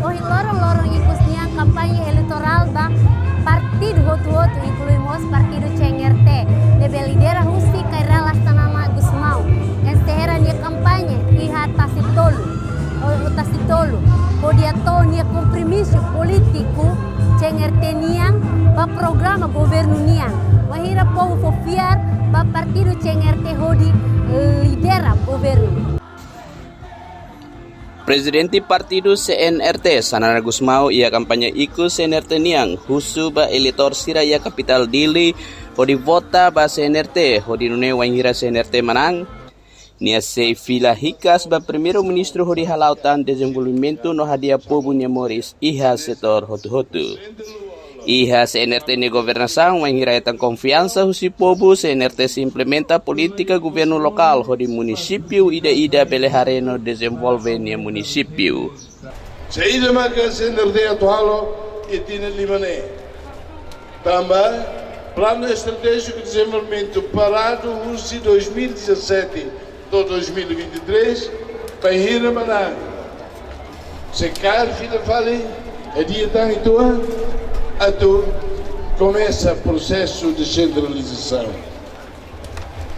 hoje lorong ikusnya kampanye elektoral ba partido hotu incluímos partido CNRT debe lidera husi kairala tanama Gusmão encerra nia kampanye iha tasitolo podia nia compromisso político CNRT niang ba programa governo niang wahira povo fofiar ba partido CNRT hodi lidera governo. Presidente Partido CNRT Sanana Gusmão ia kampanye iku CNRT niang husu ba eleitor siraya capital Dili hodi vota ba CNRT hodi nune wanghira CNRT manang nia se fila hikas ba primeiro ministro hodi halautan desenvolvimento no hadia povo nia Moris iha setor hotu iha CNRT ni governação wanghira etang confiança husi povo CNRT se implementa política governo lokal hodi município ida Belehareno desenvolve nia município. Saída marca CNRT atual e tinha limane. Também plano estratégico de desenvolvimento parado UCI 2017 do 2023 para Hira Manang. Secar fila fale é dia tão tua atu começa o processo de descentralização.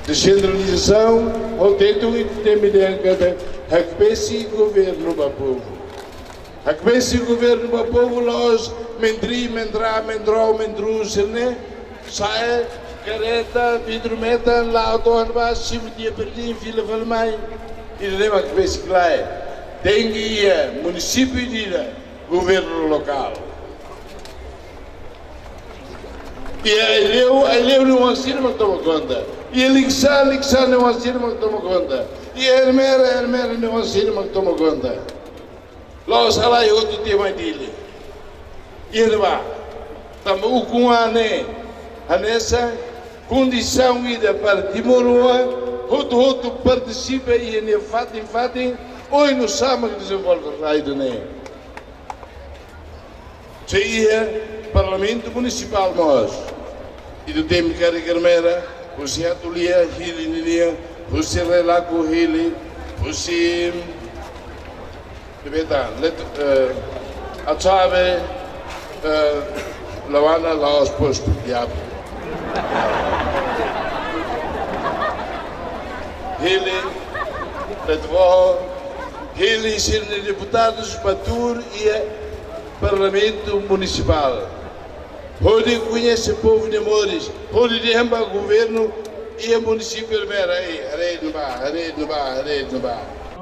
Descentralização, o teto e temidem cada hakpesi governo para povo. Hakpesi governo para povo nós mendru serne sai careta vidrometa lá autónoma cima dia perdi fila falmai e leva hakpesi clai tem guia município e governo local. E ele não ensina mas toma conta. E ele não ensina mas toma conta. E ele não ensina mas toma conta. Lá salário é outro tema dele. E ele vai. Também o com a nessa condição ida para Timor-Leste, outro participa e ele fatem, hoje não sabe que desenvolve o raio do Né. Seria Parlamento Municipal nós e do tempo que era Carmera, você atulia Hili Nilia, você relaco Hili, você a chave Lawana lá aos postos diabo. Hili, Hili ser deputados Batur e Parlamento Municipal. Onde conhece o povo de Moris, onde derrama o governo e o município de Mera.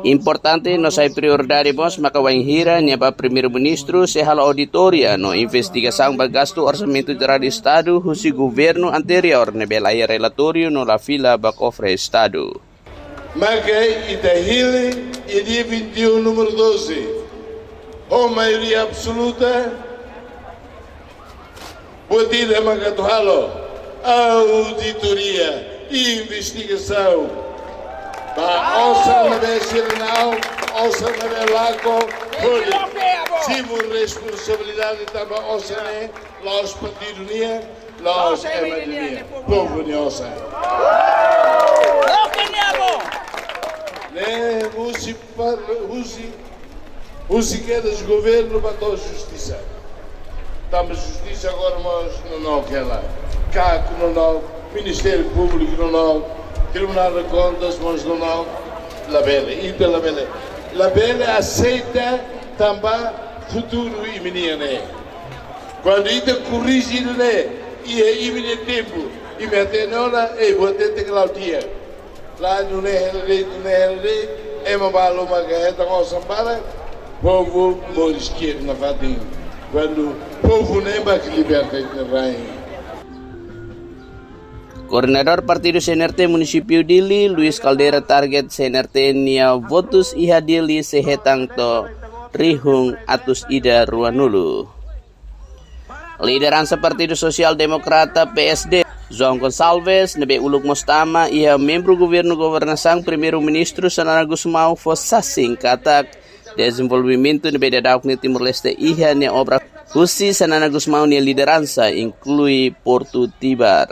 Importante nos hay prioridade bos maka wanghira nia ba primeiro ministro se hal auditoria no investigação ba gasto orçamento geral do estado husi governo anterior ne belaya relatório no la fila ba cofre estado. Maka Itahili e dia 21 número 12. A maioria absoluta pode magatuhalo auditoria e investigação para ossa na Bexirinal, ossa na Belaco, civil responsabilidade também ossa né, nós partidonia, nós emadonia, povo de ossa. Né, usi que dos governo para a justiça. Estamos justiça agora, mas não quer lá. CAC não, Ministério Público não, Tribunal de Contas, mas não, Labelle. Então Labelle aceita também futuro e menina. Quando ele corrige né, e é tempo, e me atende lá, e vou ter que lá o dia. Lá não é uma bala, uma garreta, uma sambala. Povo morisqueiro na Vadim, quando povo nem vai que liberta na rainha. Koordinator Partido CNRT Municipio Dili, Luis Caldera target CNRT nia votus iha Dili sehetang to rihung atus ida ruanulu. Lideransa Partido Sosial Demokrata PSD, João Gonçalves, nebe uluk mostama iha membro governo governação primeiro ministro Sanana Gusmão fossasing katak desenvolvimento nebe dadauk ni Timor Leste iha nia obra husi Sanana Gusmão nia lideransa inclui Porto Tibar.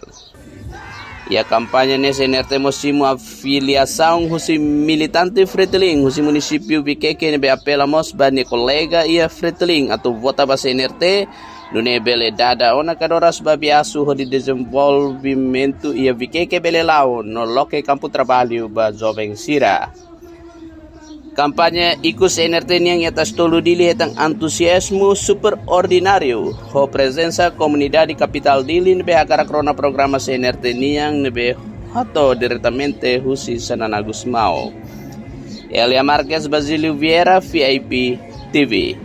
Ia kampanye ne CNRT mosimu afiliação husi militante Fretilin husi município Biqueque nebe apelamos bani kolega ia Fretilin atau vota ba CNRT nune bele dada ona kadoras babiasu ho di desenvolvimento ia Biqueque bele lao no loke campo trabalho ba jovem sira. Kampanye ikut CNRT yang atas tolu dili hetang antusiasmo superordinario ho presensa comunidade capital dili nebe acara krona programa CNRT yang nebe hoto diretamente husi Sanana Gusmao. Elia Marquez Basilio Vieira VIP TV.